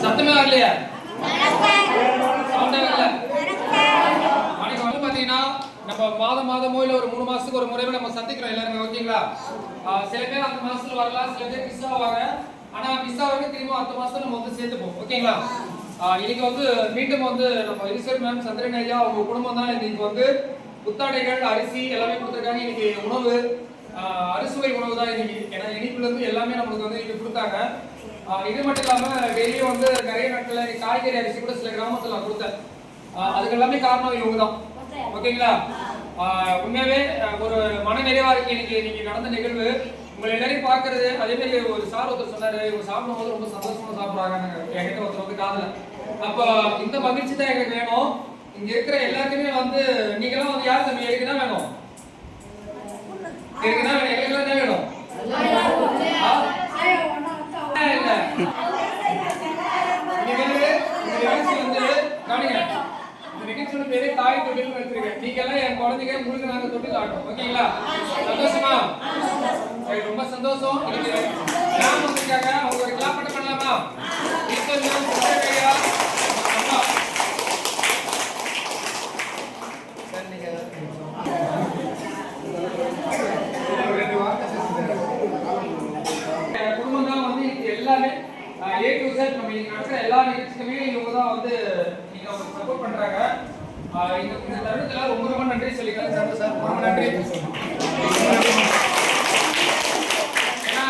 சத்தமே வரலையா? சவுண்டே வரல. நாளைக்கு வந்து பாத்தீங்கன்னா நம்ம மாதமோ இல்ல ஒரு 3 மாசத்துக்கு ஒரு முறையில நம்ம சந்திக்கிறோம் எல்லாருமே. ஓகேங்களா? சில பேர் அந்த மாசத்துல வரலாம், சில பேர் மிஸ் ஆவாங்க. ஆனா மிஸ் ஆவாங்க திரும்ப அடுத்த மாசம் நம்ம வந்து சேர்த்துப்போம். ஓகேங்களா? இன்னைக்கு வந்து மீண்டும் வந்து நம்ம ஈஸ்வர் மேம், சந்திரன் ஐயா அவங்க குடும்பம் தான் இன்னைக்கு வந்து புத்தாடைகள், அரிசி எல்லாமே கொடுத்துருக்காங்க. இன்னைக்கு உணவு அறுசுவை உணவு தான் இன்னைக்கு. ஏன்னா இனிப்புல இருந்து எல்லாமே நம்மளுக்கு வந்து இன்னைக்கு கொடுத்தாங்க. இது மட்டும் இல்லாம டெய்லியும் வந்து நிறைய நாட்கள்ல காய்கறி அரிசி கூட சில கிராமத்துல நான் கொடுத்தேன். அதுக்கு எல்லாமே காரணம் இவங்க தான். ஓகேங்களா? உண்மையாவே ஒரு மன நிறைவா இருக்கு இன்னைக்கு நடந்த நிகழ்வு. உங்களை எல்லாரையும் பாக்குறது. அதே மாதிரி ஒரு சார் ஒருத்தர் சொன்னாரு, இவங்க சாப்பிடும் போது ரொம்ப சந்தோஷமா சாப்பிடுறாங்க என்கிட்ட ஒருத்தர் வந்து காதல. அப்ப இந்த மகிழ்ச்சி தான் எங்களுக்கு வேணும். இங்க இருக்கிற எல்லாருக்குமே வந்து நீங்களாம் வந்து யார் தம்பி எனக்கு தான் வேணும், எனக்கு தான் வேணும், எங்களுக்கு தான் வேணும். இல்ல நிகழ்ச்சியோட பேரே தாய் தொட்டில் வச்சிருக்கேன். நீங்க எல்லாம் என் குழந்தைங்க முழுக்க நாங்க தொட்டில் ஆட்டோம். ஓகேங்களா? சந்தோஷமா? ரொம்ப சந்தோஷம். இன்னைக்கு கிராமம் வந்திருக்காங்க, அவங்க ஒரு கிளாப் பண்ண பண்ணலாமா? குடும்பம் தான் வந்து எல்லாமே A to Z நம்ம நடக்கிற எல்லா நிகழ்ச்சிக்குமே இவங்க தான் வந்து நீங்க சப்போர்ட் பண்றாங்க. இந்த தருணத்துல ரொம்ப நன்றி சொல்லிக்கிறேன் சார். ரொம்ப நன்றி. ஏன்னா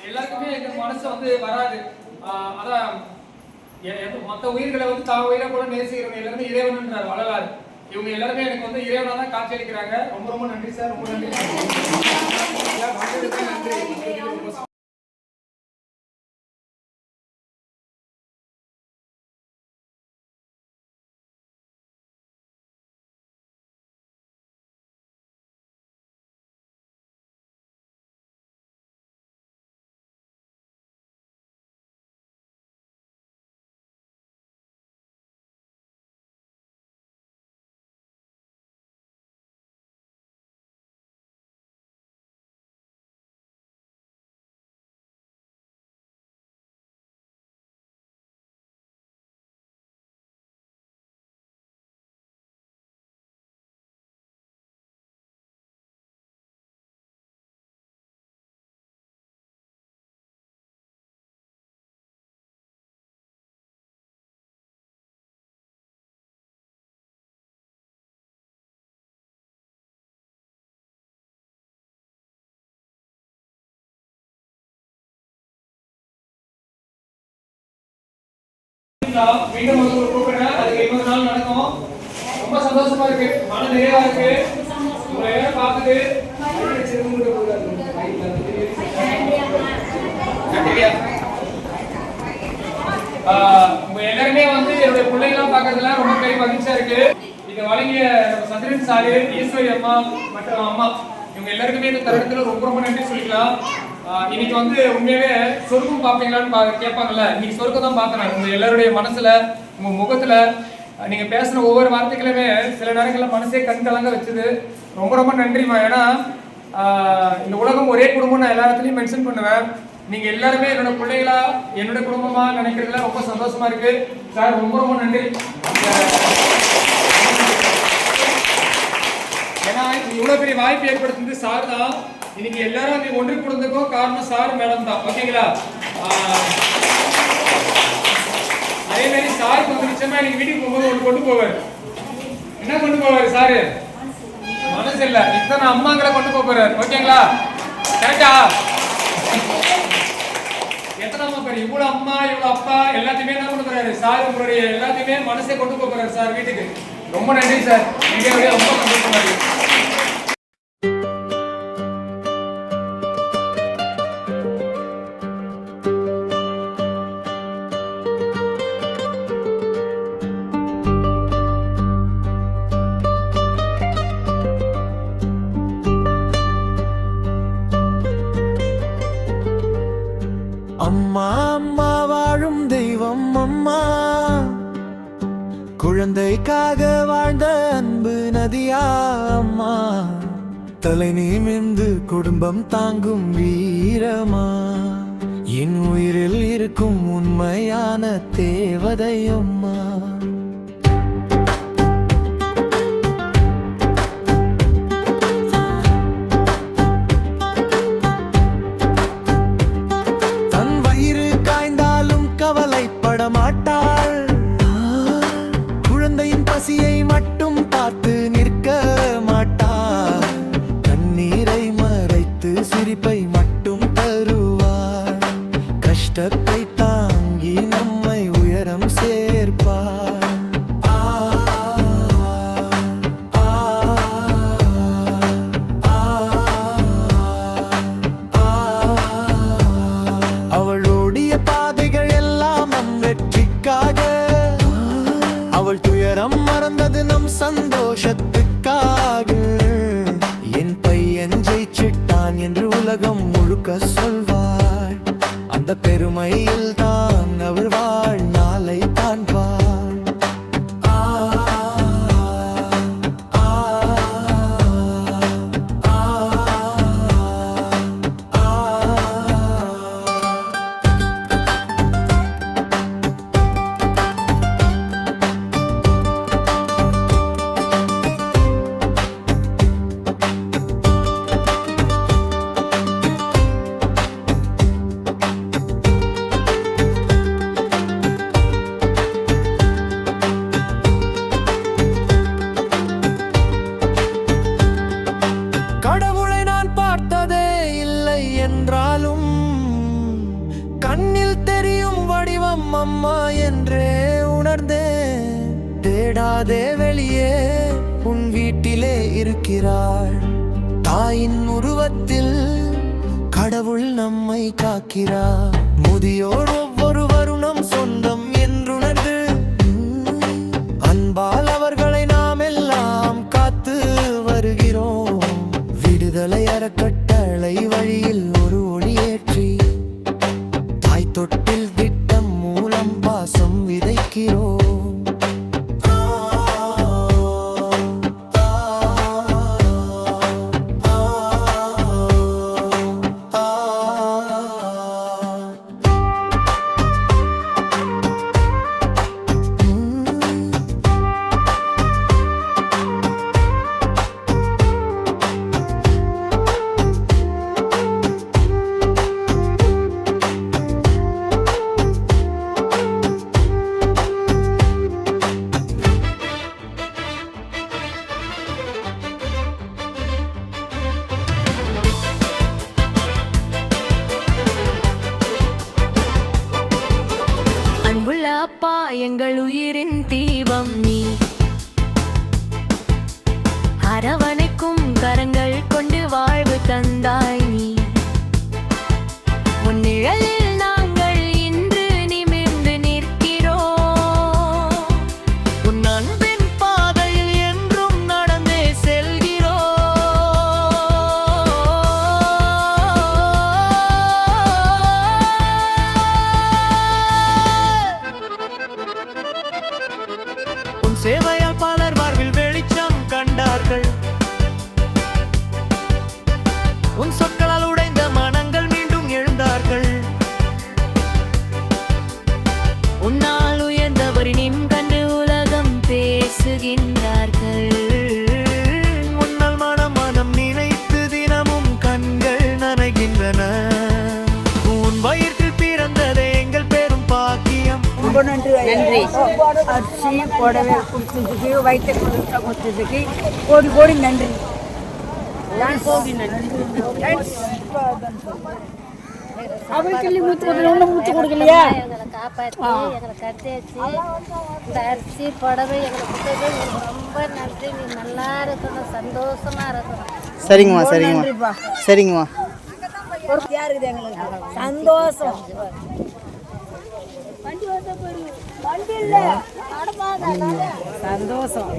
எல்லாருக்குமே இந்த மனசு வந்து வராது. அதான் மற்ற உயிர்களை வந்து தான் உயிரை கூட நேசிக்கிறவங்க எல்லாருமே இறைவன்ன்றார் வள்ளலார். இவங்க எல்லாருமே எனக்கு வந்து இறைவனா தான் காட்சி அளிக்கிறாங்க. ரொம்ப நன்றி சார். ரொம்ப நன்றி. மீண்டும் ஒரு கூப்பிடுறேன். அதுக்கு இன்னொரு நாள் நடக்கும். ரொம்ப சந்தோஷமா இருக்கு, மன நிறைவா இருக்கு. உங்களை எல்லாம் பார்த்துட்டு உங்க எல்லாருமே வந்து என்னுடைய பிள்ளைகள்லாம் பார்க்கறதுல ரொம்ப பெரிய மகிழ்ச்சியா இருக்கு. இதை வழங்கிய சந்திரன் சாரு, ஈஸ்வரி அம்மா மற்றும் அம்மா இவங்க எல்லாருக்குமே இந்த தருணத்துல ரொம்ப நன்றி சொல்லிக்கலாம். இன்னைக்கு வந்து உண்மையாவே சொர்க்கம் பாப்பீங்களான்னு கேட்பாங்கல்ல, இன்னைக்கு சொர்க்கம் தான் பார்த்தேன். உங்க எல்லாருடைய மனசுல, உங்க முகத்துல நீங்க பேசுன ஒவ்வொரு வார்த்தைகளுமே சில நேரங்கள்ல மனசே கண் கலங்க வச்சது. ரொம்ப நன்றிமா. ஏன்னா இந்த உலகம் ஒரே குடும்பம் நான் எல்லா இடத்துலயும் மென்ஷன் பண்ணுவேன். நீங்க எல்லாருமே என்னோட பிள்ளைகளா, என்னோட குடும்பமா நினைக்கிறதுல ரொம்ப சந்தோஷமா இருக்கு சார். ரொம்ப நன்றி. ஏன்னா இவ்வளவு பெரிய வாய்ப்பு ஏற்படுத்துறது சார் தான். இன்னைக்கு எல்லாரும் ஒன்று கொடுத்ததுக்கும் காரணம் சார் மேடம் தான். ஓகேங்களா? அதே மாதிரி சாருக்கு வந்து நிச்சயமா இன்னைக்கு வீட்டுக்கு போகும்போது ஒன்று கொண்டு போவார். என்ன கொண்டு போவாரு சாரு? மனசு இல்ல, இத்தனை அம்மாங்களை கொண்டு போறாரு. ஓகேங்களா? கரெக்டா? எத்தனை அம்மா பேர்? இவ்வளவு அம்மா, இவ்வளவு அப்பா எல்லாத்தையுமே தான் கொண்டு போறாரு சார். உங்களுடைய எல்லாத்தையுமே மனசே கொண்டு போறாரு சார் வீட்டுக்கு. ரொம்ப நன்றி சார். ரொம்ப சந்தோஷமா இருக்கு. அம்மா அம்மா வாழும் தெய்வம் அம்மா, குழந்தைக்காக வாழ்ந்த அன்பு நதியா அம்மா, தலை நிமிர்ந்து குடும்பம் தாங்கும் வீரமா, என் உயிரில் இருக்கும் உண்மையா உண்மையான தேவதை அம்மா. தன் வயிறு காய்ந்தாலும் கவலைப்பட மாட்டாள். குழந்தையின் பசியை மட்டும் பார்த்து நிற்க மாட்டாள். கண்ணீரை மறைத்து சிரிப்பை மட்டும் தருவாள். கஷ்டத்தை தாங்கி நம்மை உயரம் சேர்ப்பாள். அவளுடைய பாதைகள் எல்லாம் நம் வெற்றிக்காக. அவள் துயரம் மறந்தது நம் சந்தோஷத்துக்காக. என் பையன் ஜெயிச்சிட்டான் என்று உலகம் முழுக்க சொல்வாள். அந்த பெருமையில் தான் அவர் வாழ்நாளை காண்பாள். கடவுளை நான் பார்த்ததே இல்லை என்றாலும் கண்ணில் தெரியும் வடிவம் அம்மா என்றே உணர்ந்தேன். தேடாதே வெளியே உன் வீட்டிலே இருக்கிறாள். தாயின் உருவத்தில் கடவுள் நம்மை காக்கிறார். முதியோர் ஒவ்வொருவரும் நம் சொந்தம் என்றுணர்ந்து அன்பால் அவர்களை நாம் எல்லாம் காத்து வருகிறோம். விடுதலை அறக்கட்டளை வழியில் ஒரு ஒளியேற்றி தாய் தொட்டில் திட்டம் மூலம் பாசம் விதைக்கிறோம். அன்புள்ள அப்பா எங்கள் உயிரின் தீபம் நீ. அரவணைக்கும் கரங்கள் கொண்டு வாழ்வு தந்தாய் நீ. உன் நிழலில் நாங்கள் இன்று நிமிர்ந்து நிற்கிறோம். உன் அன்பின் பாதையில் என்றும் நடந்தே செல்கிறோம். உன் சேவையால் பலர் வாழ்வில் வெளிச்சம் கண்டார்கள். உன் சொற்களால் உடைந்த மனங்கள் மீண்டும் எழுந்தார்கள். உன்னால் உயர்ந்தவரின் கண்டு உலகம் பேசுகின்றார்கள். உன்னால் மனம் நினைத்து தினமும் கண்கள் நனைகின்றன. உன் வயிற்றில் பிறந்ததே எங்கள் பெரும் பாக்கியம். ரொம்ப நன்றி. அரிசி புடவை கொடுத்ததுக்கு வயிற்று கொடுத்ததுக்கு கோடி கோடி நன்றி. அவளுக்கு சொல்லி மூத்து கொடுக்கல, ஒன்றும் மூத்து கொடுக்கலையா? எங்களை காப்பாற்றி எங்களை கட்டியாச்சு. இந்த அரிசி புடவை எங்களுக்கு கொடுத்தது ரொம்ப நன்றி. நீ நல்லா இருக்கணும், சந்தோஷமா இருக்கணும். சரிங்கம்மா சரிங்கம்மா சரிங்கம்மா. ஒரு இருக்குது எங்களுக்கு சந்தோஷம். வண்டி இல்லை சந்தோஷம்.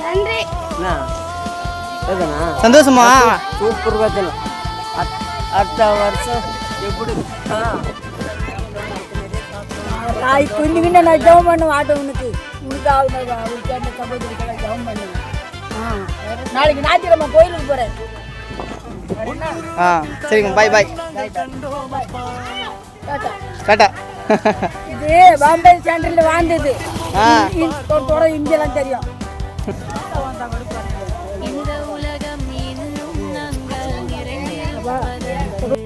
நன்றி. சந்தோஷமா சூப்பர் பார்த்தல அடுத்த வருஷம் எப்படி தாய் குஞ்சுக்கிட்ட நான் ஜெபம் பண்ணுவேன். ஆட்டவனுக்கு உனக்கு அவளுக்கு அந்த சகோதரிக்கெல்லாம் ஜெபம் பண்ணுவேன். நாளைக்கு ஞாயிற்றுக்கிழமை கோயிலுக்கு போகிறேன். ஆ சரிங்கம்மா பாய் பாய் டாட்டா. டாட்டா இது பாம்பே சென்டரில் வாழ்ந்தது ஆ இங்கெல்லாம் தெரியும் இந்த உலகம் இன்னும் நாங்கள் நிறைந்திருப்பது